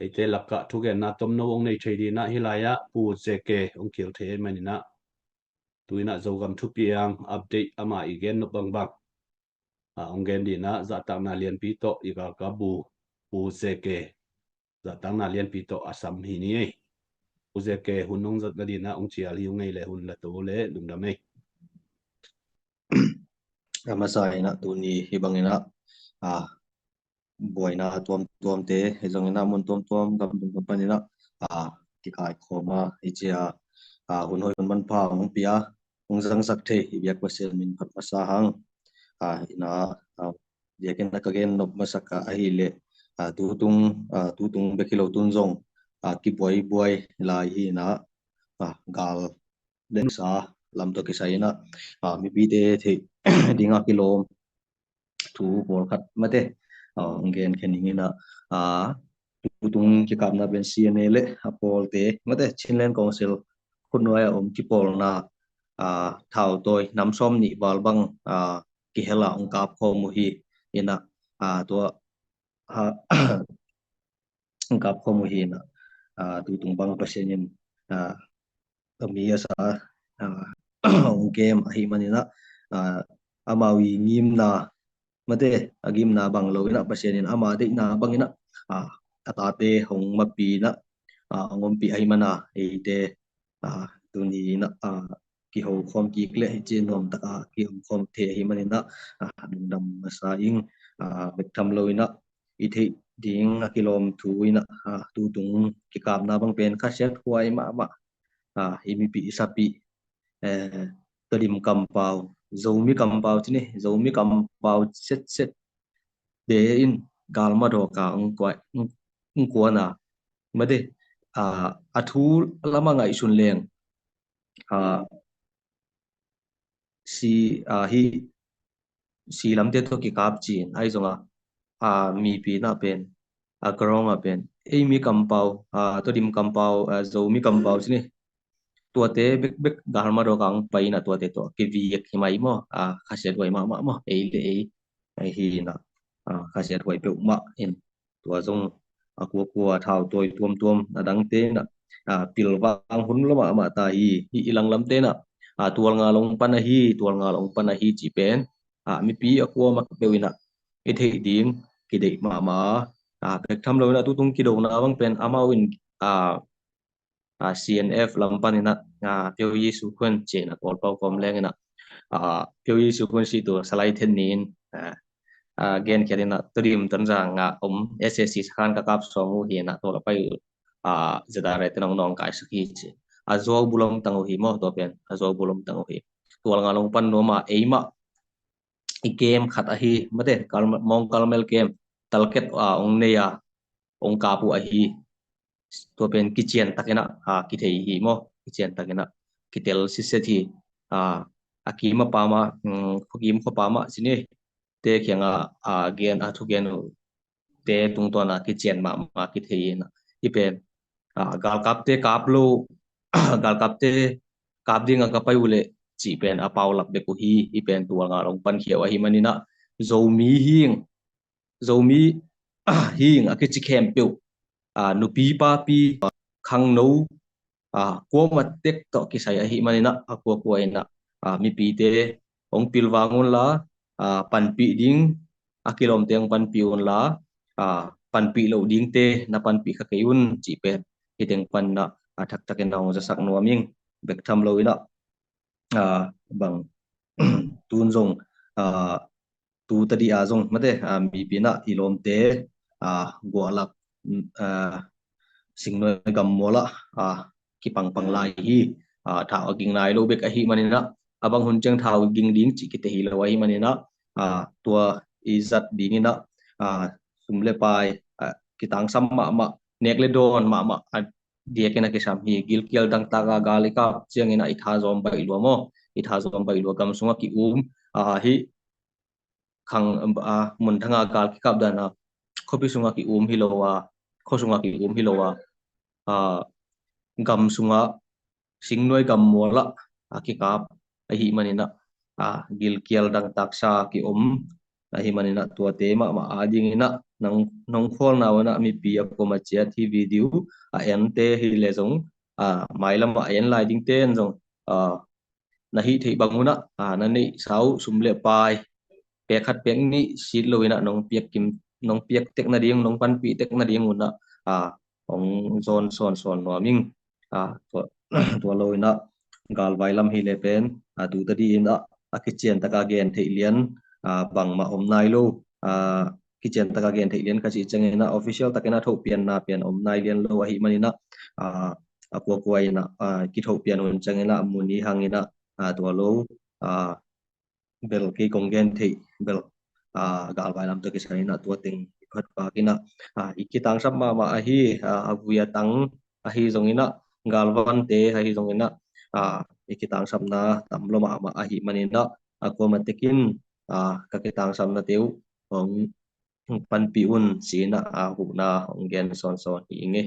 ite lakka thugen na tom no ong nei thedi na hilaya pu jeke ong kil the manina tuina zogam thu piang update ama igen no bang bang ong gen di na za tang na lian pi to iga ka pu jeke za tang na lian pi to asam hi ni pu jeke hunong zat ga di na ong chial hi ngei le hun la to le lung da mai masai na tu ni hibangina boina tuam tuam te hezongina mun tuam tuam gam dum panina ki kai khoma ichia hunoi man pa ong pia ong zang sak the ibyak pasel min phat masa hang ina yakin nakagen nop masaka ahile tu tung bekilo tunjong ki boy boy lai hi na gal leksa lam to ki saina mi pi te the dinga kilom thu bol khat mate ngen khening na tung ki kam na ben cna le apol te mate chinlen council khunwaya ki pol na thau toy nam som ni bal bang ki hela ong kap kho mu hi ina to ong kap kho mu hi na tu tung bang pasenin mi asa ong game hi manina amawi ngim na mate agim na bang lo ina pasenin ama de na bangina atate hong mapi na ngom pi ai mana ite tuni na ki ho khom ki kle chin nom ta ki hom khom the hi manina dam masa ing bek tham lo ina ite ding kilom thu ina tu tung ki kap na bang pen kha set huai ma imi pi sapi todim kampau zomi kampau chini zomi kampau set de in galma do ka ong kwa na made athu lama ngai sun leng si hi si lamte to ki kap chin ai zonga mi pi na pen karong a pen mi kampau todim kampau zomi kampau chini tua te bek galma do kang pai na tua te to ke vi ek himai mo khaset wai ma ei hi na khaset wai pe ma in tua zong akua thau toy tuam na dang te na pil wang hun lo ma ta hi ilang lam te na tual nga long pana hi chi pen mi pi akua mak pe wina e the ding ki de ma pek tham lo na tu tung ki do na bang pen amawin CNF lampanina pyo yi su khun che na kol pau kom leng na pyo yi su khun si to salai then nin gen kherina trim tan ra nga SSC khan ka kap so mu hi na to la pai zada re tenong nong kai su hi che zo bulong tang hi mo to pen zo bulong tang hi tual nga long pan no ma eima i game khat a hi mate kal mong kalmel game talket ong ne ya ong kapu a hi to pen kitchen takena ki thei hi mo kitchen takena kitel si se thi akima pama phukim kho pama sini te khenga gen thu gen te tung to na kitchen ma ki thei na i pen gal kap te kap lo gal kap te kap dinga ka pai ule chi pen pau lap be ku hi i pen tu nga long pan khiawa hi manina zomi hing a ki chi khem pe nupi pa pi khang no ko ma tek to ki sai hi manina ko ina mi pi te ong pilwangun la pan pi ding akilom teng pan pi on la pan pi lo ding te na pan pi kha keun chi pe hiteng pan na thak taken nong za sak nuaming bek tham lo ina bang tun zong tu tadi azong mate mi pi na ilom te go alak singnoi gam mola ki pang lai hi thao ging nai lo bek a hi manina abang hun chang thao ging ding chi ki te hi lo hi manina tua izat dingina sumle pai ki tang sam ma nekle don ma dia kena ke sam hi gil kial dang taga galika chiang ina itha zom bai lo mo itha zom bai lo gam sunga ki hi khang mun thanga gal ki kap dana khopi sunga ki hi lo wa kho sunga ki hi lo wa gam sunga singnoi gam mola ki kap hi manina gil kial dang taksa ki hi manina tua te ma ading ina nong khol na wana mi pi ko ma chia thi video a en te hi le zong mai lam ma en lai ding ten zong na hi thei banguna na ni sau sum le pai pe khat pek ni sit loina nong piek tek na ding nong pan pi tek na ding una ong zon son no ming to to loina gal vailam hi le pen tu ta di na kitchen taka gen thei lian bang ma om nai lo kitchen taka gen thei lian ka chi changena official takena tho pian na pian om nai lian lo hi manina akwa kwaina ki tho pian on changena muni hangina to lo bel ki kongen thei bel gal vailam to ki sanina to ting khat pa kina ikitang sap ma hi avuya tang hi zongina galwan te hi zongina ikitang sap na tamlo ma hi manina ako matekin kakitang sap na teu ong pan piun sina hu na ong gen son hi inge